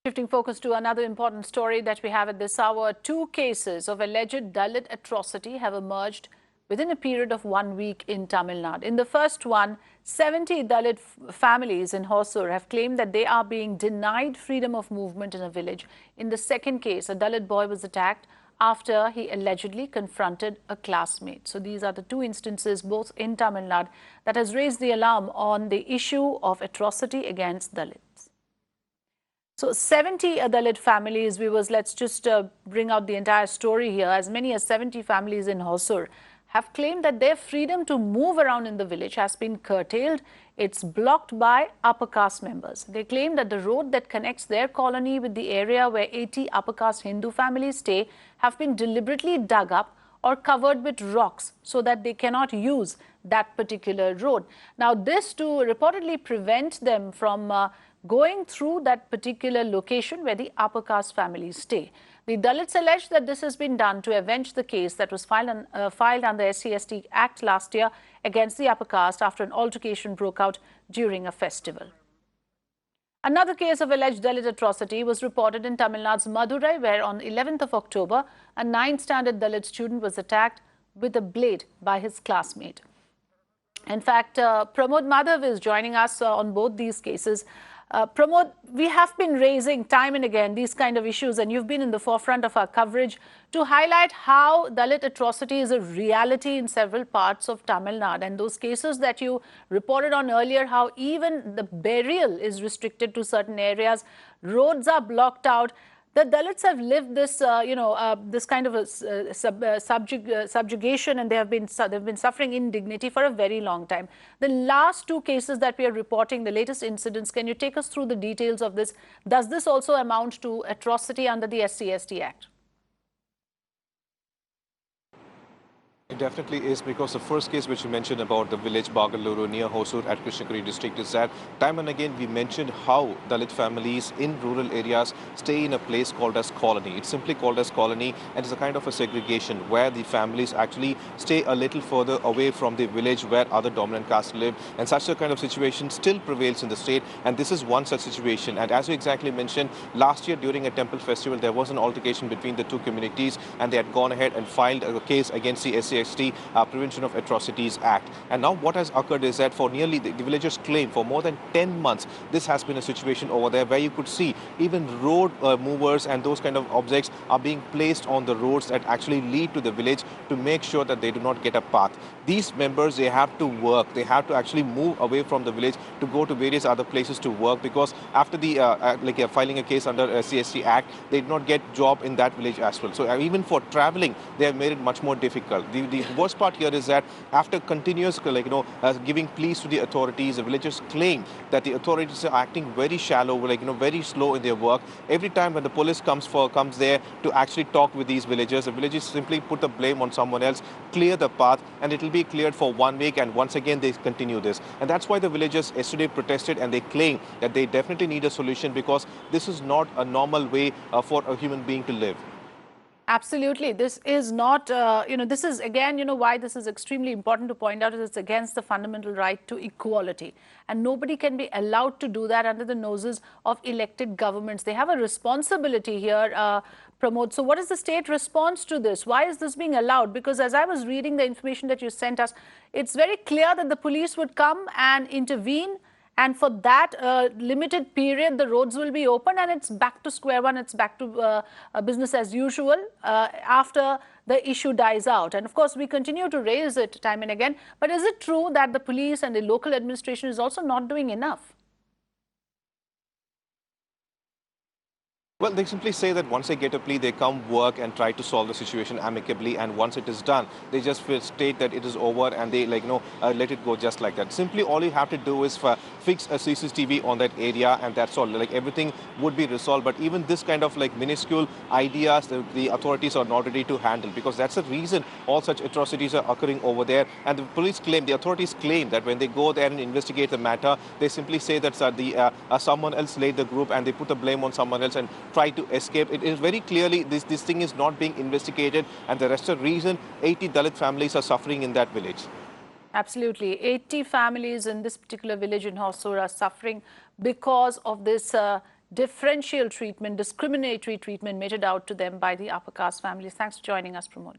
Shifting focus to another important story that we have at this hour, two cases of alleged Dalit atrocity have emerged within a period of 1 week in Tamil Nadu. In the first one, 70 Dalit families in Hosur have claimed that they are being denied freedom of movement in a village. In the second case, a Dalit boy was attacked after he allegedly confronted a classmate. So these are the two instances, both in Tamil Nadu, that has raised the alarm on the issue of atrocity against Dalits. So 70 Dalit families, viewers, let's just bring out the entire story here. As many as 70 families in Hosur have claimed that their freedom to move around in the village has been curtailed. It's blocked by upper caste members. They claim that the road that connects their colony with the area where 80 upper caste Hindu families stay have been deliberately dug up or covered with rocks so that they cannot use that particular road. Now, this to reportedly prevent them from going through that particular location where the upper caste families stay. The Dalits allege that this has been done to avenge the case that was filed under the SC/ST Act last year against the upper caste after an altercation broke out during a festival. Another case of alleged Dalit atrocity was reported in Tamil Nadu's Madurai, where on 11th of October, a 9th standard Dalit student was attacked with a blade by his classmate. In fact, Pramod Madhav is joining us on both these cases. Pramod, we have been raising time and again these kind of issues, and you've been in the forefront of our coverage to highlight how Dalit atrocity is a reality in several parts of Tamil Nadu. And those cases that you reported on earlier, how even the burial is restricted to certain areas, roads are blocked out. The Dalits have lived this, this kind of a subjugation, and they've been suffering indignity for a very long time. The last two cases that we are reporting, the latest incidents, can you take us through the details of this? Does this also amount to atrocity under the SC/ST Act? It definitely is, because the first case which you mentioned about the village Bagaluru near Hosur at Krishnagiri district is that time and again we mentioned how Dalit families in rural areas stay in a place called as colony. It's simply called as colony, and it's a kind of a segregation where the families actually stay a little further away from the village where other dominant castes live, and such a kind of situation still prevails in the state, and this is one such situation. And as you exactly mentioned, last year during a temple festival there was an altercation between the two communities, and they had gone ahead and filed a case against the SC/ST Prevention of Atrocities Act. And now what has occurred is that for nearly, the villagers claim, for more than 10 months, this has been a situation over there where you could see even road movers and those kind of objects are being placed on the roads that actually lead to the village to make sure that they do not get a path. These members, they have to work. They have to actually move away from the village to go to various other places to work, because after the filing a case under SC/ST Act, they did not get job in that village as well. So even for traveling, they have made it much more difficult. The worst part here is that after continuous giving pleas to the authorities, the villagers claim that the authorities are acting very shallow, very slow in their work. Every time when the police comes there to actually talk with these villagers, the villagers simply put the blame on someone else, clear the path, and it will be cleared for 1 week, and once again they continue this. And that's why the villagers yesterday protested, and they claim that they definitely need a solution, because this is not a normal way for a human being to live. Absolutely. This is not, this is again, why this is extremely important to point out is it's against the fundamental right to equality. And nobody can be allowed to do that under the noses of elected governments. They have a responsibility here, Pramod. So what is the state response to this? Why is this being allowed? Because as I was reading the information that you sent us, it's very clear that the police would come and intervene. And for that limited period, the roads will be open, and it's back to square one. It's back to business as usual after the issue dies out. And of course, we continue to raise it time and again. But is it true that the police and the local administration is also not doing enough? Well, they simply say that once they get a plea, they come work and try to solve the situation amicably. And once it is done, they just state that it is over, and they let it go just like that. Simply all you have to do is fix a CCTV on that area, and that's all. Everything would be resolved. But even this kind of minuscule ideas, the authorities are not ready to handle, because that's the reason all such atrocities are occurring over there. And the police claim, the authorities claim that when they go there and investigate the matter, they simply say that someone else laid the group, and they put the blame on someone else and try to escape. It is very clearly this thing is not being investigated, and the rest of the reason 80 Dalit families are suffering in that village. Absolutely. 80 families in this particular village in Hosur are suffering because of this differential treatment, discriminatory treatment meted out to them by the upper caste families. Thanks for joining us, Pramod.